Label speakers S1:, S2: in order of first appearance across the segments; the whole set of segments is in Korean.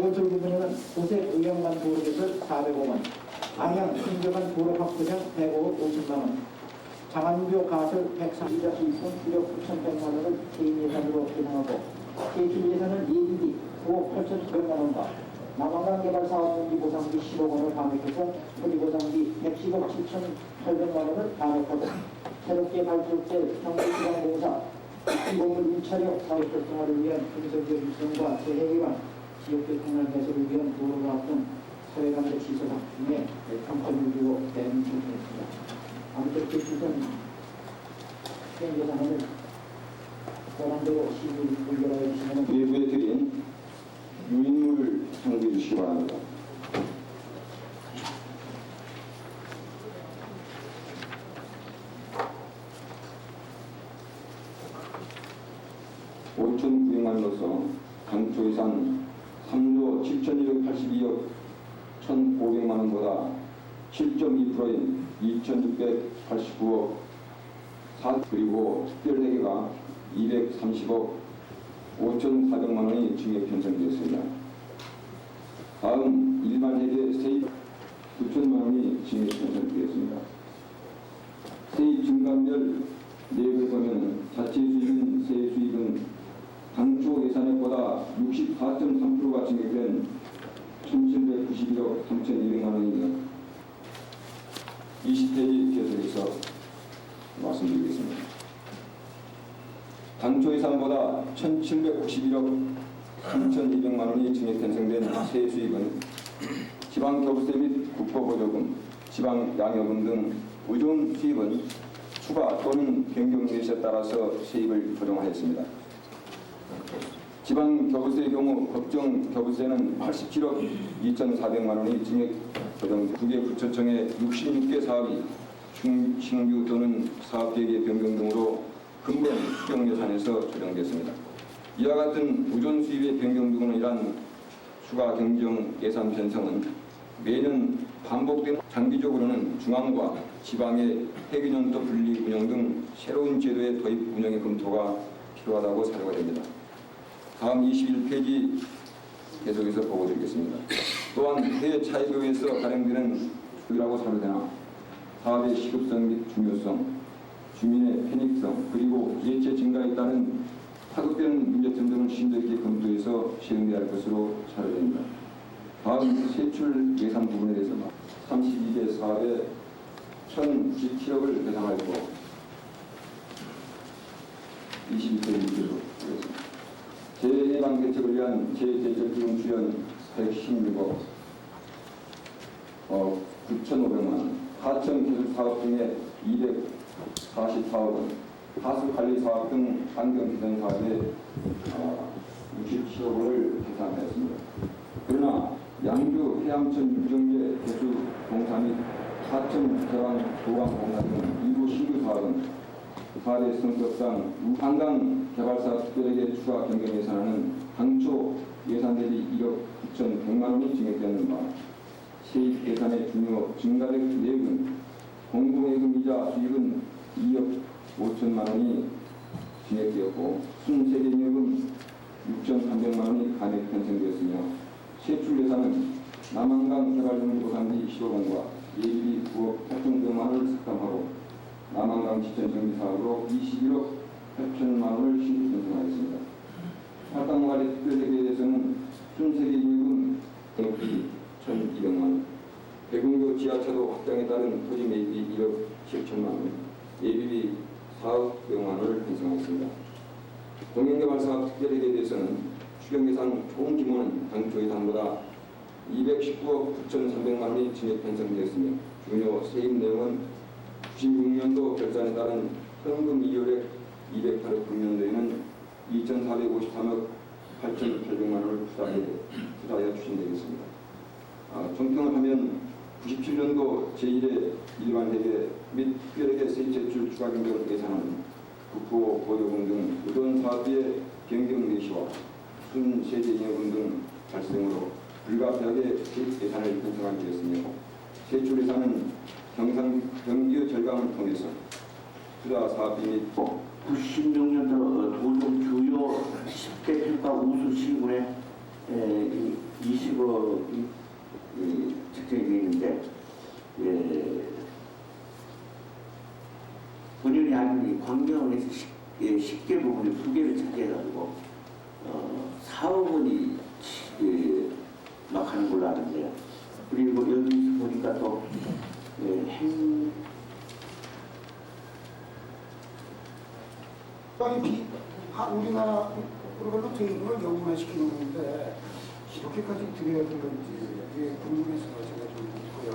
S1: 건설 규모는 고색 의령간 도로개설 405만, 안양 신경간 도로 확보장 105억 5천만 원, 장안교 가설 132자 수익금 1억 9,100만 원을 개인 예산으로 배정하고 세출 예산은 예비비 9억 8,900만 원과 남한강 개발 사업 용지 보상비 10억 원을 감액해서 토지 보상비 110억 7,800만 원을 감액하고 새롭게 발족될 경기지방공사 시공물 인차력 사업 활성화를 위한 분석적 육성과 재해 기반 지역교통난 해소를 위한 도로가 앞둔 사회간의 시설 확충에 평점을 주고 대응 실천했습니다. 아무튼 제출된 시행 예산을 권한대로 시민이 의결하여 주시면
S2: 예부에 드린 유인물을 상주해 주시기 바랍니다. (5,900만원으로서) 당초 예산 3조 7,282억 1,500만원보다 7.2%인 2,689억 4, 그리고 특별회계가 230억 5,400만원이 증액 편성되었습니다. 다음 일반 회계 세입 9천만원이 증액 편성되었습니다. 세입 증가별 내역을 보면 자체 수입인 세액 수입은 당초 예산액보다 64.3%가 증액된 1,791억 3,200만원이며 20페이지 계속해서 말씀드리겠습니다. 당초 예산보다 1,791억 3,200만원이 증액 편성된 세액 수입은 지방교부세 및 국고보조금, 지방양여금 등 의존 수입은 추가 또는 변경 예시에 따라서 세입을 조정하였습니다. 지방교부세의 경우 법정 교부세는 87억 2,400만원이 증액 조정, 2개 구청청의 66개 사업이 신규 또는 사업계획의 변경 등으로 근본 추경 예산에서 조정됐습니다. 이와 같은 의존 수입의 변경 등으로 인한 추가 경정 예산 편성은 매년 반복되는, 장기적으로는 중앙과 지방의 해균연도 분리 운영 등 새로운 제도의 도입 운영의 검토가 필요하다고 사료가 됩니다. 다음 21페이지 계속해서 보고드리겠습니다. 또한 해외 차익에 의해서 발행되는 수익이라고 사료되나 사업의 시급성 및 중요성, 주민의 편익성, 그리고 예체 증가에 따른 파급되는 문제점 등을 심도 있게 검토해서 시행되어야 할 것으로 사료됩니다. 다음 세출 예산 부분에 대해서 32개 사업에 1,097억을 배상하였고 22페이지로 하겠습니다. 재해 예방 대책을 위한 재해대책기금 출연 116억 9,500만 원, 하천 기술 사업 중에 244억 원, 하수 관리 사업 등 환경 개선 사업에 67억 원을 배상하였습니다. 그러나 양주 해암천 유정제 개수 공사 및 하천 개방 보강 공사 등 일부 신규 사업은 사례 성격상 한강 개발사 특별에게 추가 변경 예산안은 당초 예산 대비 1억 9,100만 원이 증액되는 바 세입 예산의 중요 증가액 내역은 공공예금이자 수익은 2억 5천만 원이 증액되었고 순세대 내역은 6,300만 원이 감액 편성되었으며 세출 예산은 남한강 개발용지 보상비 10억 원과 예비비 9억 8,900만 원을 삭감하고 남한강 지천 정비 사업으로 21억 8천만 원을 신규 편성하였습니다. 활강 관리 특별회계에 대해서는 순세계 유입은 대비 1,200만 원, 대공교 지하차도 확장에 따른 토지 매입이 1억 7천만 원, 예비비 4억 900만 원을 편성하였습니다. 공영개발사업 특별회계에 대해서는 추경예산 총 규모는 당초 예산보다 219억 9,300만 원이 증액 편성되었으며 중요 세입 내용은 96년도 결산에 따른 현금 이율액 208억, 금년도에는 2,453억 8,800만 원을 투자하여 추진되겠습니다. 종평을 하면 97년도 제1회 일반회계 및 특별회계 세입 제출 추가 변경 예산은 국고 보조금 등 의존 사업비의 변경 예시와 순세대 잉여금 등 발생으로 불가피하게 세입 예산을 편성하게 되었으며 세출 예산은 경기 절감을 통해서 투자 사업비 및
S3: 96년도 도정 주요 10대 평가 우수 시군에 20 환경에서 10개 부분에 2개를 차지해가지고 4억 원이 막 하는 걸로 아는데요. 그리고 여기서 보니까 또
S4: 우리나라 그걸로 대입을 영문화시키는 건데 이렇게까지 드려야 되는 건지 이게 궁금해서 제가 좀 있고요.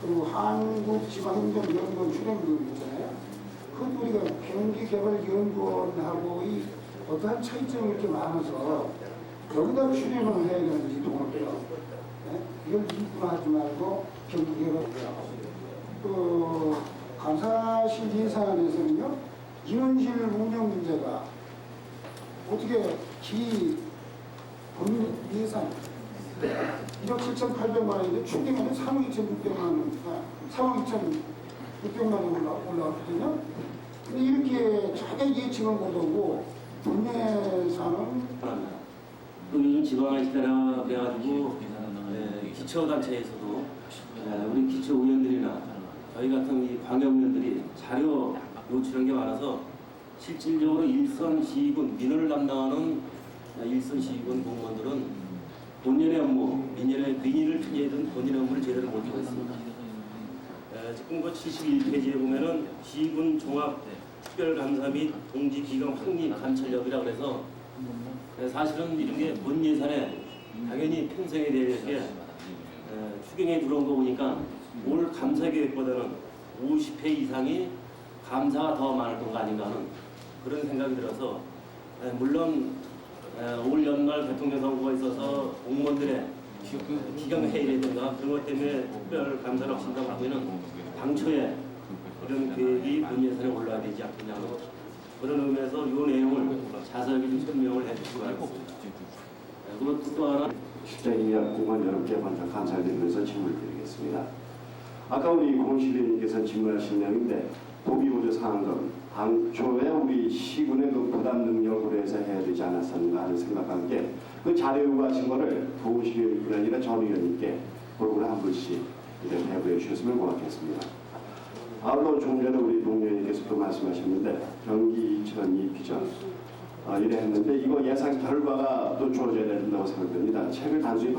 S4: 그리고 한국지방행정연구원 출연금 있잖아요. 그것도 우리가 경기개발연구원하고의 어떠한 차이점이 이렇게 많아서 여기다 출연을 해야 되는지 동업해요. 네? 이걸 이분화하지 말고 경기개발이요. 그 감사실 예산에서는요. 인원실 운영 문제가 어떻게 본 예산 1억 7,800만 원인데 추경에는 3억 2,600만 원, 3억 2,600만 원 올라왔거든요. 근데 이렇게 자기 예측은 못하고 본 예산은
S5: 또 요즘 지방을 시달려가지고 기초단체에서도 우리 기초의원들이나 저희 같은 이 광역의원들이 자료 요출한 게 많아서 실질적으로 일선 시군 민원을 담당하는 일선 시군 공무원들은 본연의 업무, 민의를 피해든 본인의 업무를 제대로 못하고 있습니다. 지금 그 71페이지에 보면은 시군 종합 특별감사 및 동지 기강 확립 감찰력이라 그래서 사실은 이런 게 본 예산에 당연히 평생에 대해 이렇게 추경에 들어온 거 보니까 올 감사 계획보다는 50회 이상이 감사가 더 많을 건 아닌가 하는 그런 생각이 들어서 물론 올 연말 대통령 선거가 있어서 공무원들의 기강회의라든가 그런 것 때문에 특별 감사를 하신다고 하면은 당초에 이런 계획이 본 예산에 올라야 되지 않겠냐 하는 그런 의미에서 이 내용을 자세하게 좀 설명을 해주시기 바랍니다. 그리고 또 하나
S6: 실장님과 공무원 여러분께 먼저 감사드리면서 질문을 드리겠습니다. 아까 우리 공시대님께서 질문하신 내용인데 도비보조 상한금 당초에 우리 시군의 그 부담 능력으로 해서 해야 되지 않았었는가 하는 생각과 함께 그 자료 요구하신 거를 도시위원뿐 아니라 전 의원님께 골고루 한 분씩 이렇게 배부해 주셨으면 고맙겠습니다. 아울러 조금 전에 우리 동료님께서도 말씀하셨는데 경기 이천 이 비전 이래 했는데 이거 예산 결과가 또 주어져야 된다고 생각됩니다. 책을 단순히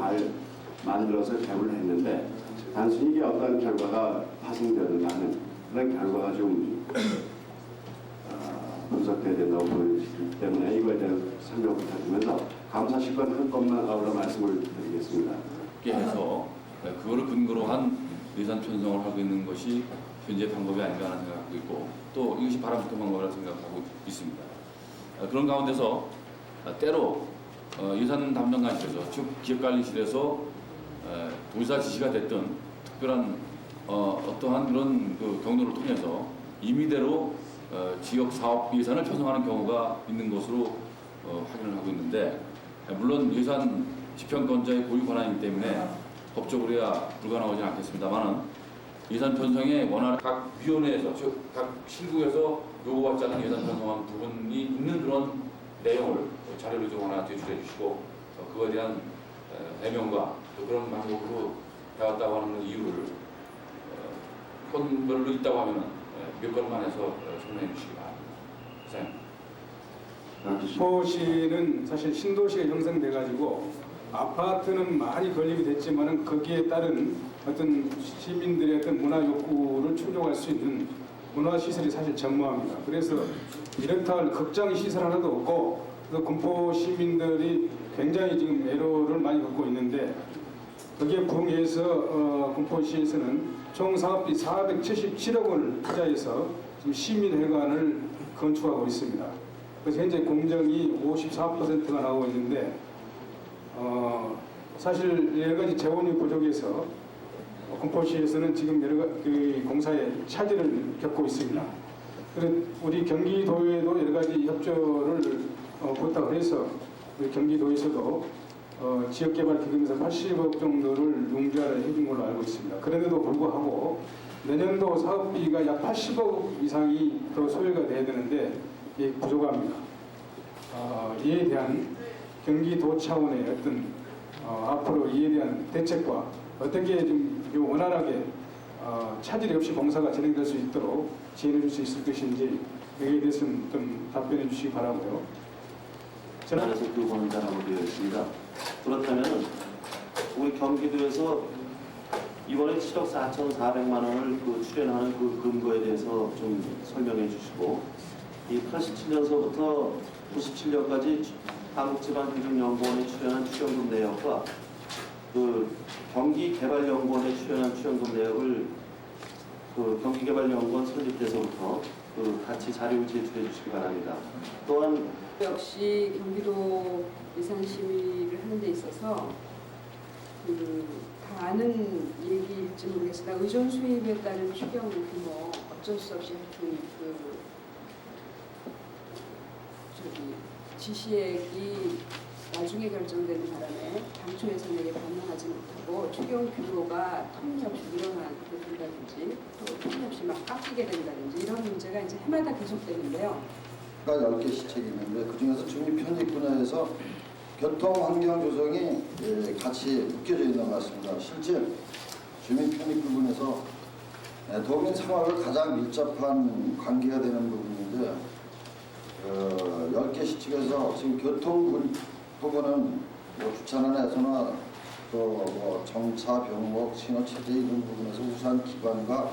S6: 만들어서 배부를 했는데 단순히 이게 어떤 결과가 파생되는가 하는 그런 결과가 좀 분석돼야 된다고 보여지기 때문에 이거에 대한 설명 부탁드리면서 감사실권 한 건만 아울러 말씀을 드리겠습니다.
S7: 해서 그거를 근거로 한 예산 편성을 하고 있는 것이 현재 방법이 아닌가 하는 생각하고 있고 또 이것이 바람직한 방법이라고 생각하고 있습니다. 그런 가운데서 때로 예산 담당관실에서 즉 기획관리실에서 도지사 지시가 됐던 특별한 어떠한 그런 그 경로를 통해서 임의대로 지역 사업 예산을 편성하는 경우가 있는 것으로 확인을 하고 있는데 물론 예산 집행권자의 고유 권한이기 때문에 법적으로야 불가능하지는 않겠습니다만은 예산 편성에 원하는 각 위원회에서 즉 각 실구에서 요구받지 않는 예산 편성한 부분이 있는 그런 내용을 자료를 좀 하나 제출해 주시고 그거에 대한 해명과 또 그런 방법으로 해왔다고 하는 이유를 건별로 있다고 하면 몇 건만 해서 설명해 주시기 바랍니다.
S8: 서울시는 사실 신도시가 형성돼가지고 아파트는 많이 건립이 됐지만은 거기에 따른 어떤 시민들의 어떤 문화 욕구를 충족할 수 있는 문화 시설이 사실 전무합니다. 그래서 이렇다 할 극장 시설 하나도 없고 또 군포 시민들이 굉장히 지금 애로를 많이 겪고 있는데 거기에 부응해서 군포시에서는 총 사업비 477억 원을 투자해서 지금 시민회관을 건축하고 있습니다. 그래서 현재 공정이 54%가 나오고 있는데 사실 여러 가지 재원이 부족해서 군포시에서는 지금 여러 가지 공사에 차질을 겪고 있습니다. 그래서 우리 경기도에도 여러 가지 협조를 부탁을 해서 우리 경기도에서도 지역개발기금에서 80억 정도를 융자를 해준 걸로 알고 있습니다. 그런데도 불구하고 내년도 사업비가 약 80억 이상이 더 소요가 돼야 되는데 이게 부족합니다. 이에 대한 경기도 차원의 어떤 앞으로 이에 대한 대책과 어떻게 좀 원활하게 차질이 없이 공사가 진행될 수 있도록 지원해 줄 수 있을 것인지 여기에 대해서는 좀 답변해 주시기 바라고요. 저는
S9: 안에서 그 권한자라고 되어 있습니다. 그렇다면 우리 경기도에서 이번에 7억 4,400만 원을 그 출연하는 그 근거에 대해서 좀 설명해 주시고, 이 87년서부터 97년까지 한국지방교육연구원에 출연한 출연금 내역과 그 경기개발연구원에 출연한 출연금 내역을 그 경기개발연구원 설립돼서부터 그 같이 자료를 제출해 주시기 바랍니다. 또한
S10: 역시 경기도 예산 심의를 하는 데 있어서 다 아는 얘기일지 모르겠으나 의존 수입에 따른 추경 규모 어쩔 수 없이 하여튼 지시액이 나중에 결정되는 바람에 당초 예산액에 반영하지 못하고 추경 규모가 터무니없이 늘어나게 된다든지 또 터무니없이 막 깎이게 된다든지 이런 문제가 이제 해마다 계속되는데요.
S11: 10개 시책이 있는데 그중에서 주민 편익 분야에서 교통 환경 조성이 같이 묶여져 있는 것 같습니다. 실제 주민 편익 부분에서 도민 생활과 가장 밀접한 관계가 되는 부분인데 10개 시책에서 지금 교통 부분은 주차난에서나 또 정차, 병목, 신호 체제 이런 부분에서 우수한 기반과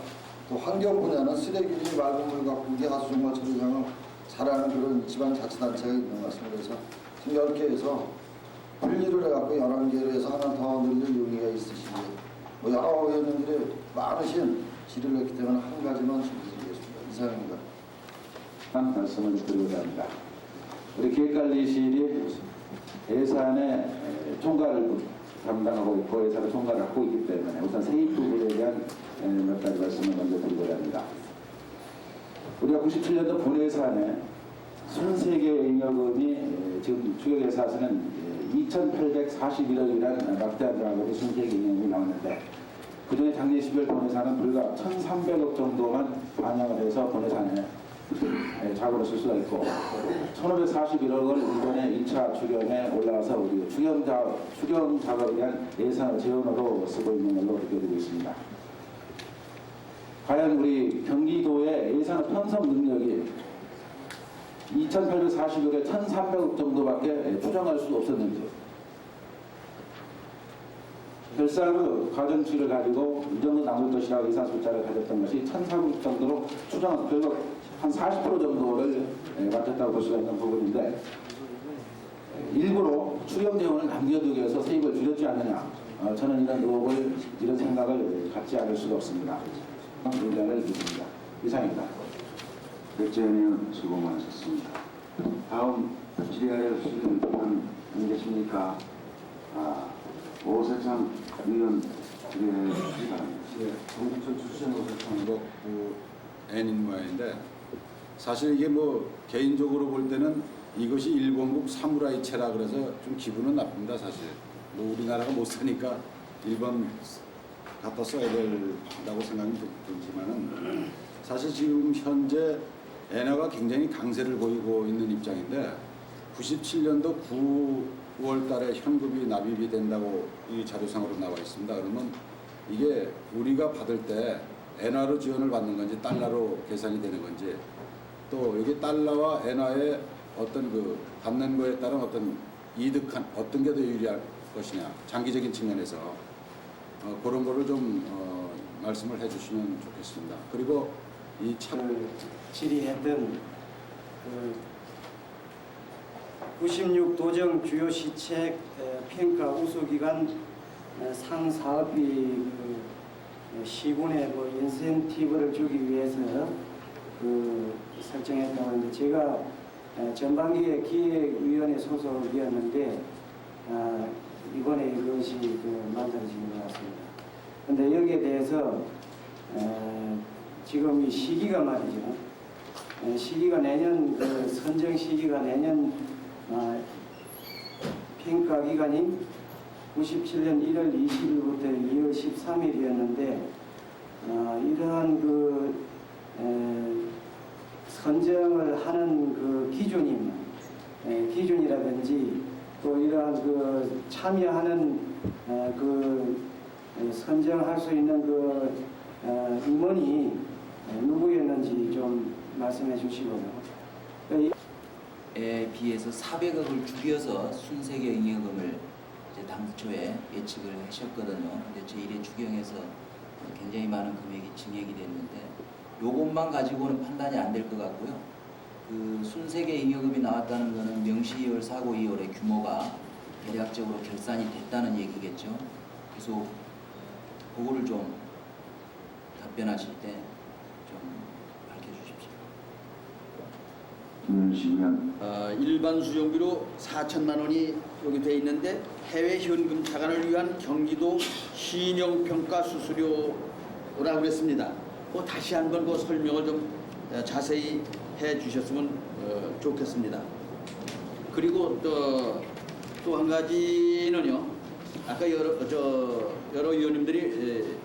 S11: 또 환경 분야는 쓰레기니 맑은 물 가꾸기, 하수종과 처리장을 잘하는 그런 지방자치단체가 있는 것 같습니다. 그래서 지금 10개에서 분리를 해갖고 11개로 해서 하나 더 늘릴 용의가 있으시지 뭐 여러 의원님들이 많으신 질의를 했기 때문에 한 가지만 질의드리겠습니다. 이상입니다.
S12: 한 말씀을 드리고자 합니다. 우리 기획관리실이 예산의 총괄을 담당하고 있고 예산의 총괄을 하고 있기 때문에 우선 세입 부분에 대한 몇 가지 말씀을 먼저 드리고자 합니다. 우리가 97년도 본예산에 23개 의료금이 지금 추경예산에서는 2,841억이라는 막대한 자금이 23개 의료금이 나왔는데 그중에 작년 12월 본예산은 불과 1,300억 정도만 반영을 해서 본예산에 자금을 쓸 수가 있고 1,541억을 이번에 2차 추경에 올라와서 우리 추경 작업에 대한 예산을 재원으로 쓰고 있는 걸로 느껴지고 있습니다. 과연 우리 경기도의 예산 편성 능력이 2,840억에 1,300억 정도밖에 추정할 수 없었는지 결산의 가정치를 가지고 이 정도 남을 것이라고 예산 숫자를 가졌던 것이 1,400억 정도로 추정한 결국 한 40% 정도를 맞췄다고 볼 수가 있는 부분인데 일부러 추경 재원을 남겨두기 위해서 세입을 줄였지 않느냐 저는 이런 생각을 갖지 않을 수가 없습니다. 의견을 드립니다. 이상입니다.
S6: 백재현 의원 수고 많으셨습니다. 다음 질의할 수는 안 계십니까? 오세창 의원 질의해 주시기 바랍니다.
S13: 동부천 출신 오세창으로 N인 모양인데 사실 이게 뭐 개인적으로 볼 때는 이것이 일본국 사무라이체라 그래서 좀 기분은 나쁩니다. 사실 뭐 우리나라가 못 사니까 일본 갖다 써야 된다고 생각이 들지만은 사실 지금 현재 엔화가 굉장히 강세를 보이고 있는 입장인데 97년도 9월 달에 현금이 납입이 된다고 이 자료상으로 나와 있습니다. 그러면 이게 우리가 받을 때 엔화로 지원을 받는 건지 달러로 계산이 되는 건지 또 여기 달러와 엔화의 어떤 그 받는 거에 따른 어떤 이득한 어떤 게 더 유리할 것이냐 장기적인 측면에서 그런 거를 좀 말씀을 해주시면 좋겠습니다. 그리고 이
S14: 질의했던 96도정 주요 시책 평가 우수기관 상사업비 시군에 뭐 인센티브를 주기 위해서 설정했다고 하는데 제가 전반기에 기획위원회 소속이었는데 이번에 이것이 만들어진 것 같습니다. 그런데 여기에 대해서 지금 이 시기가 말이죠. 시기가 내년 선정 시기가 내년 평가 기간이 97년 1월 20일부터 2월 13일이었는데 이러한 선정을 하는 기준이라든지 또 이러한 참여하는 선정할 수 있는 임원이 누구였는지 좀 말씀해 주시고요.
S15: 에 비해서 400억을 죽여서 순세계 잉여금을 이제 당초에 예측을 하셨거든요. 근데 제1의 추경에서 굉장히 많은 금액이 증액이 됐는데 요것만 가지고는 판단이 안 될 것 같고요. 그 순세계 잉여금이 나왔다는 것은 명시이월, 사고이월의 규모가 대략적으로 결산이 됐다는 얘기겠죠. 그래서 그거를 좀 답변하실 때 좀 밝혀주십시오.
S16: 일반 수용비로 4천만 원이 여기 돼 있는데 해외 현금 차관을 위한 경기도 신용평가 수수료라고 그랬습니다. 다시 한번 그 설명을 좀 자세히 해 주셨으면 좋겠습니다. 그리고 또 한 가지는요. 아까 여러 위원님들이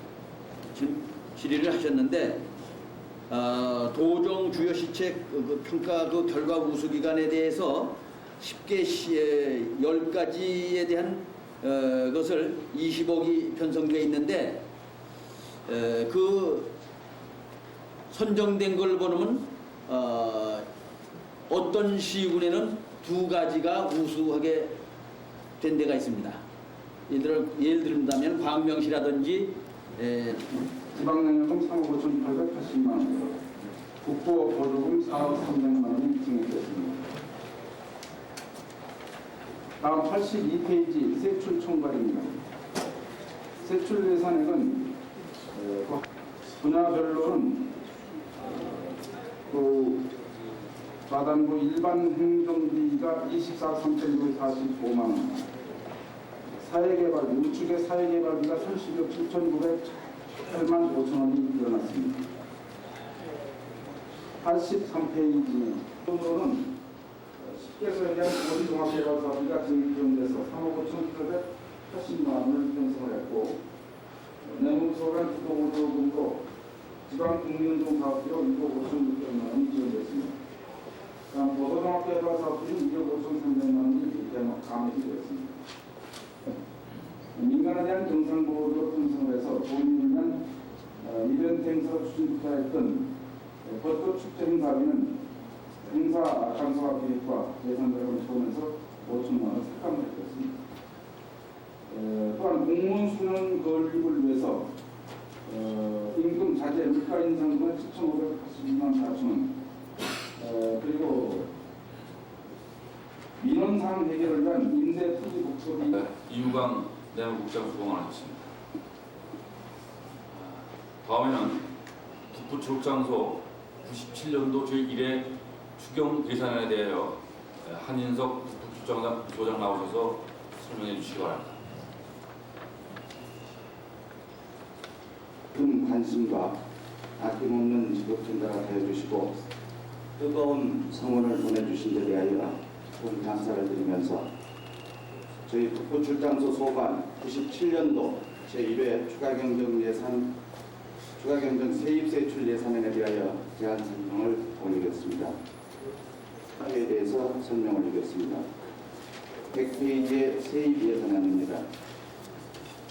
S16: 질의를 하셨는데 도정 주요 시책 평가 그 결과 우수 기관에 대해서 10가지에 대한 것을 20억이 편성되어 있는데 그 선정된 걸 보면 어떤 시군에는 2가지가 우수하게 된 데가 있습니다. 예를 들면 광명시라든지
S8: 지방능력금 3억 5,880만 원, 국보 보조금 4억 300만 원이 증액됐습니다. 다음 82페이지 세출 총괄입니다. 세출 예산액은 분야별로는 좌단부 일반 행정비가 24,3,945만 원, 사회개발비, 우측의 사회개발비가 30억 7,908만 5천 원이 늘어났습니다. 83페이지 으로는 10개소에 대한 고리종합개발 사업비가 지정돼서 3억 5,780만 원을 편성을 했고, 내무소관 기도보조금으로 지방국민운동 사업비로 2억 5,600만 원이 지원됐습니다. 다음 보도종합개발 사업비는 2억 5,300만 원이 감액이 되었습니다. 민간에 대한 경상보호로 편성을 해서 도민을 위한 이벤트 행사를 추진하였던 벚꽃 축제 행사비는 행사 장소와 계획과 예산대로 보면서 5천만 원 삭감을 했습니다. 또한 공무원 수능 건립을 위해서 임금 자재 물가 인상분을 7,582만 4천 원, 그리고 민원사항 해결을 위한 임대 토지 복소비
S7: 이유강 내무국장 수공을 하셨습니다. 다음에는 북부체육장소 97년도 제1회 추경 예산에 대하여 한인석 북부출장소장 나오셔서 설명해 주시기 바랍니다.
S3: 큰 관심과 아낌없는 지적 전달을 해주시고 뜨거운 성원을 보내주신 데 대하여 큰 감사를 드리면서 저희 북부출장소 소관 97년도 제1회 추가경정 세입세출 예산안에 대하여 제안 설명을 올리겠습니다. 에 대해서 설명을 드리겠습니다. 100페이지의 세입 예산안입니다.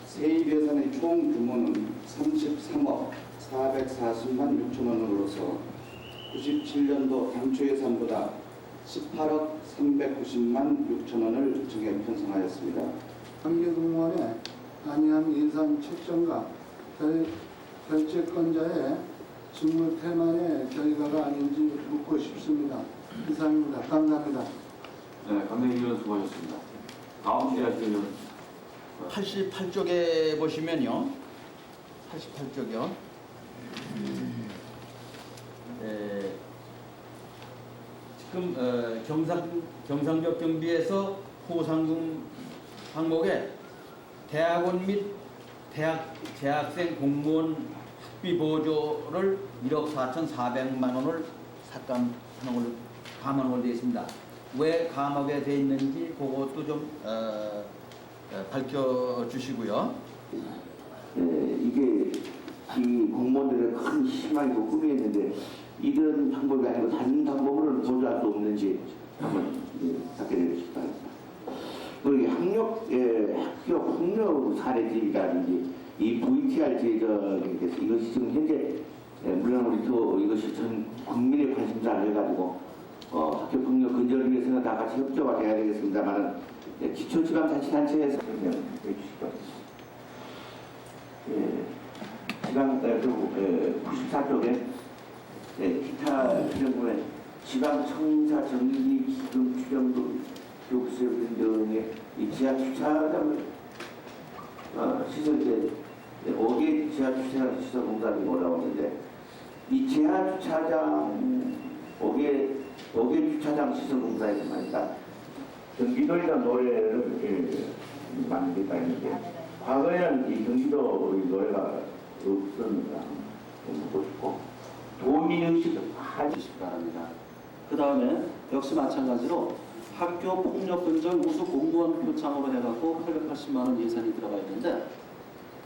S3: 세입 예산의 총 규모는 33억 440만 6천 원으로서 97년도 당초 예산보다 18억 390만 6천 원을 증액 편성하였습니다.
S4: 관계공무원의 안이한 예산 책정과 결재권자의 직무 태만의 결과가 아닌지 묻고 싶습니다. 이상입니다. 감사합니다.
S7: 네, 감독위원 수고하셨습니다. 다음 질의하실 위원.
S16: 88쪽에 보시면요. 88쪽이요. 지금 경상적 경비에서 포상금 항목에 대학원 및 재학생 공무원 학비 보조를 1억 4,400만 원을 삭감하는 걸로 감안을 되어 있습니다. 왜 감하게 되어 있는지 그것도 좀 밝혀주시고요.
S3: 이게 이 공무원들의 큰 희망이고 꿈이었는데 이런 방법이 아니고 다른 방법으로는 보조할 수 없는지 한번 답변해 주시기 바랍니다. 그리고 학교 폭력 사례 지휘라든지 이 VTR 제거 이것이 지금 현재 물론 우리 또 이것이 전 국민의 관심사를 해가지고 학교폭력 근절을 위해서는 다 같이 협조가 돼야 되겠습니다만 기초지방자치단체에서 설명해 주시죠. 지방 94쪽에 기타 지정부에 지방청사 정리 기금 추정금 교육수요금 등의 이 지하 주차장 시설에 5개 지하 주차장 시설 공단이 올라오는데 이 지하 주차장 5개 주차장 시설 공단에서 말이다 경기도이라는 노래를 만들겠다 했는데 과거에는 이 경기도 노래가 없었는가 묻고 싶고 도민의식
S9: 해주시기 바랍니다. 그 다음에 역시 마찬가지로 학교 폭력 근절 우수 공무원 표창으로 해갖고 880만 원 예산이 들어가 있는데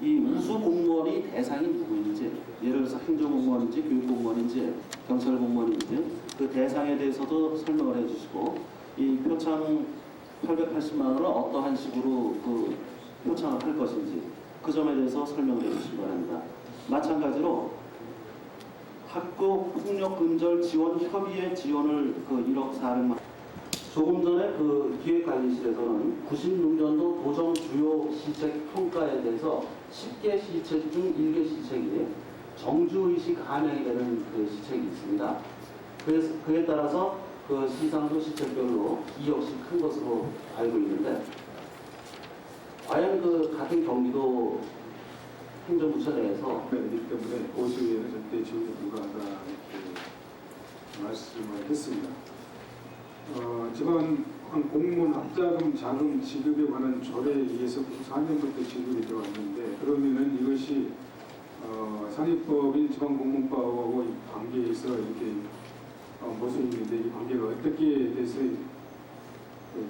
S9: 이 우수 공무원이 대상이 누구인지, 예를 들어서 행정공무원인지 교육공무원인지 경찰공무원인지 그 대상에 대해서도 설명을 해주시고 이 표창 880만 원을 어떠한 식으로 그 표창을 할 것인지 그 점에 대해서 설명을 해주시기 바랍니다. 마찬가지로 학교 폭력 근절 지원 협의회 지원을 그 1억 400만. 조금 전에 그 기획관리실에서는 96년도 도정 주요 시책 평가에 대해서 10개 시책 중 1개 시책이 정주의식 반영이 되는 그 시책이 있습니다. 그래서 그에 따라서 그 시상조 시책별로 2억씩 큰 것으로 알고 있는데 과연 그 같은 경기도 행정부처 내에서
S8: 그렇기 때문에 보수위에는 절대 지원이 불가하다 이렇게 말씀을 했습니다. 지방 공무원 합자금 자금 지급에 관한 조례에 의해서 94년부터 지급이 되어왔는데 그러면은 이것이 상위법인 지방공무원법하고 관계에서 이렇게 모습이 있는데 이 관계가 어떻게 돼서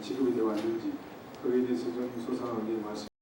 S8: 지급이 되어왔는지 그에 대해서 좀 소상하게 말씀.